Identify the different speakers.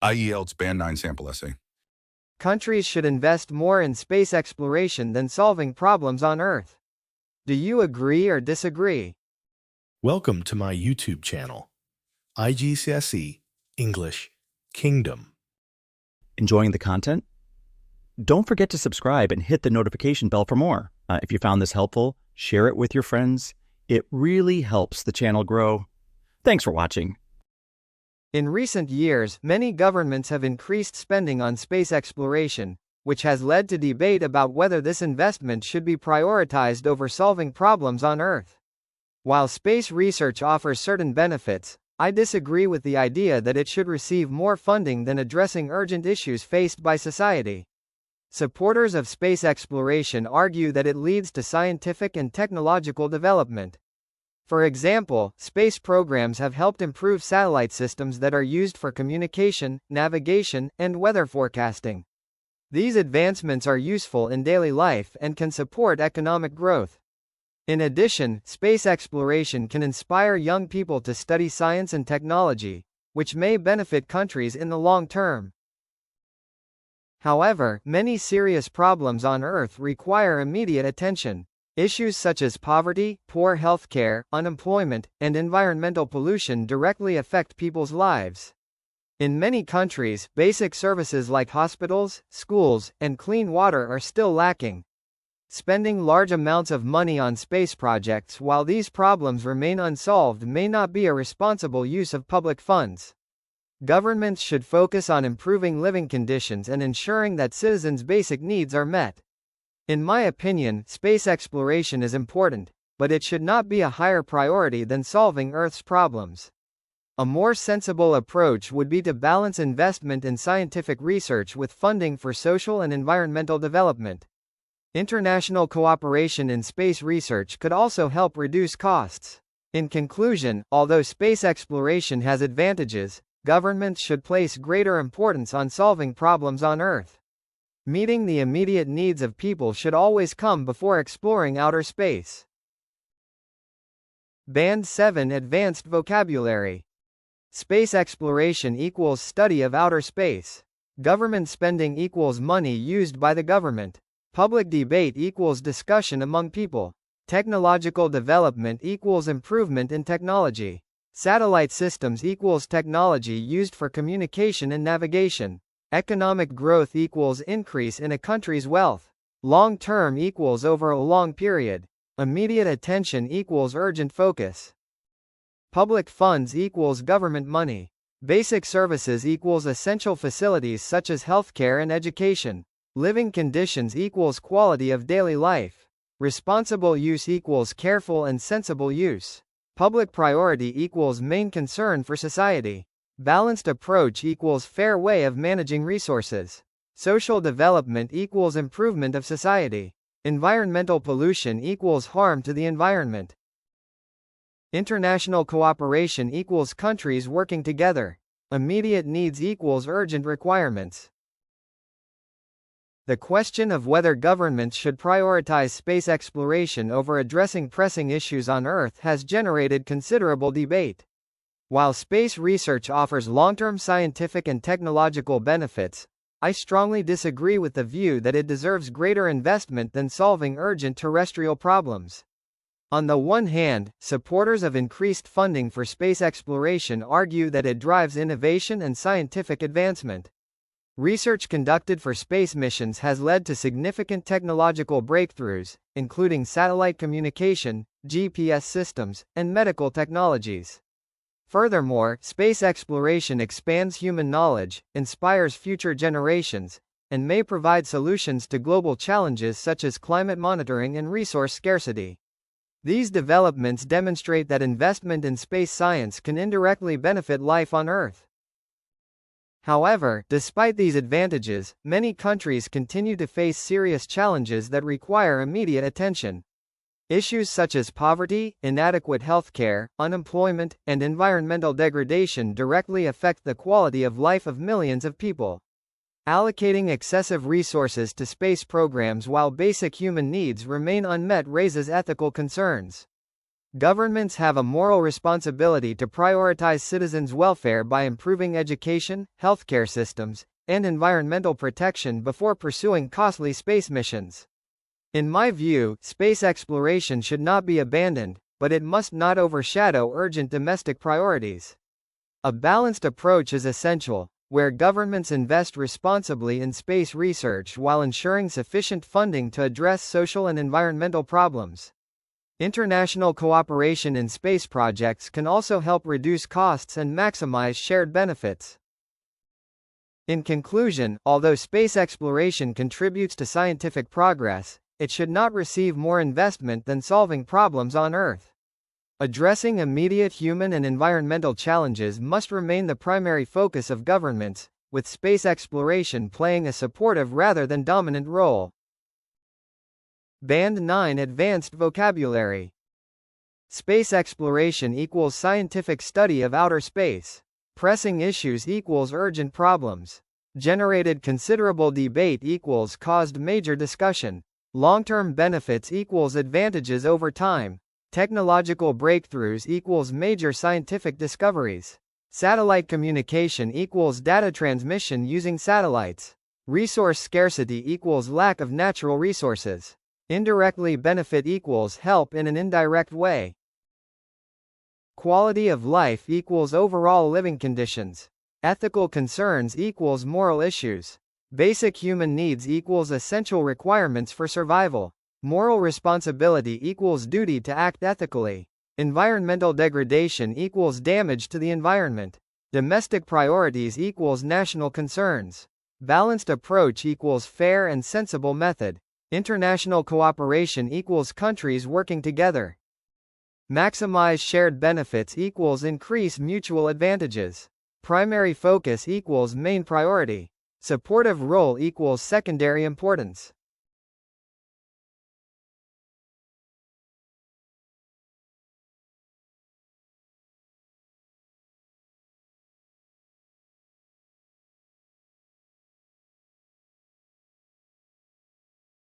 Speaker 1: IELTS Band 9 Sample Essay.
Speaker 2: Countries should invest more in space exploration than solving problems on Earth. Do you agree or disagree?
Speaker 3: Welcome to my YouTube channel, IGCSE English Kingdom.
Speaker 4: Enjoying the content? Don't forget to subscribe and hit the notification bell for more. If you found this helpful, share it with your friends. It really helps the channel grow. Thanks for watching.
Speaker 2: In recent years, many governments have increased spending on space exploration, which has led to debate about whether this investment should be prioritized over solving problems on Earth. While space research offers certain benefits, I disagree with the idea that it should receive more funding than addressing urgent issues faced by society. Supporters of space exploration argue that it leads to scientific and technological development. For example, space programs have helped improve satellite systems that are used for communication, navigation, and weather forecasting. These advancements are useful in daily life and can support economic growth. In addition, space exploration can inspire young people to study science and technology, which may benefit countries in the long term. However, many serious problems on Earth require immediate attention. Issues such as poverty, poor healthcare, unemployment, and environmental pollution directly affect people's lives. In many countries, basic services like hospitals, schools, and clean water are still lacking. Spending large amounts of money on space projects while these problems remain unsolved may not be a responsible use of public funds. Governments should focus on improving living conditions and ensuring that citizens' basic needs are met. In my opinion, space exploration is important, but it should not be a higher priority than solving Earth's problems. A more sensible approach would be to balance investment in scientific research with funding for social and environmental development. International cooperation in space research could also help reduce costs. In conclusion, although space exploration has advantages, governments should place greater importance on solving problems on Earth. Meeting the immediate needs of people should always come before exploring outer space. Band 7 Advanced Vocabulary. Space exploration equals study of outer space. Government spending equals money used by the government. Public debate equals discussion among people. Technological development equals improvement in technology. Satellite systems equals technology used for communication and navigation. Economic growth equals increase in a country's wealth. Long-term equals over a long period. Immediate attention equals urgent focus. Public funds equals government money. Basic services equals essential facilities such as healthcare and education. Living conditions equals quality of daily life. Responsible use equals careful and sensible use. Public priority equals main concern for society. Balanced approach equals fair way of managing resources. Social development equals improvement of society. Environmental pollution equals harm to the environment. International cooperation equals countries working together. Immediate needs equals urgent requirements. The question of whether governments should prioritize space exploration over addressing pressing issues on Earth has generated considerable debate. While space research offers long-term scientific and technological benefits, I strongly disagree with the view that it deserves greater investment than solving urgent terrestrial problems. On the one hand, supporters of increased funding for space exploration argue that it drives innovation and scientific advancement. Research conducted for space missions has led to significant technological breakthroughs, including satellite communication, GPS systems, and medical technologies. Furthermore, space exploration expands human knowledge, inspires future generations, and may provide solutions to global challenges such as climate monitoring and resource scarcity. These developments demonstrate that investment in space science can indirectly benefit life on Earth. However, despite these advantages, many countries continue to face serious challenges that require immediate attention. Issues such as poverty, inadequate healthcare, unemployment, and environmental degradation directly affect the quality of life of millions of people. Allocating excessive resources to space programs while basic human needs remain unmet raises ethical concerns. Governments have a moral responsibility to prioritize citizens' welfare by improving education, healthcare systems, and environmental protection before pursuing costly space missions. In my view, space exploration should not be abandoned, but it must not overshadow urgent domestic priorities. A balanced approach is essential, where governments invest responsibly in space research while ensuring sufficient funding to address social and environmental problems. International cooperation in space projects can also help reduce costs and maximize shared benefits. In conclusion, although space exploration contributes to scientific progress, it should not receive more investment than solving problems on Earth. Addressing immediate human and environmental challenges must remain the primary focus of governments, with space exploration playing a supportive rather than dominant role. Band 9 Advanced Vocabulary. Space exploration equals scientific study of outer space. Pressing issues equals urgent problems. Generated considerable debate equals caused major discussion. Long-term benefits equals advantages over time. Technological breakthroughs equals major scientific discoveries. Satellite communication equals data transmission using satellites. Resource scarcity equals lack of natural resources. Indirectly benefit equals help in an indirect way. Quality of life equals overall living conditions. Ethical concerns equals moral issues. Basic human needs equals essential requirements for survival. Moral responsibility equals duty to act ethically. Environmental degradation equals damage to the environment. Domestic priorities equals national concerns. Balanced approach equals fair and sensible method. International cooperation equals countries working together. Maximize shared benefits equals increase mutual advantages. Primary focus equals main priority. Supportive role equals secondary importance.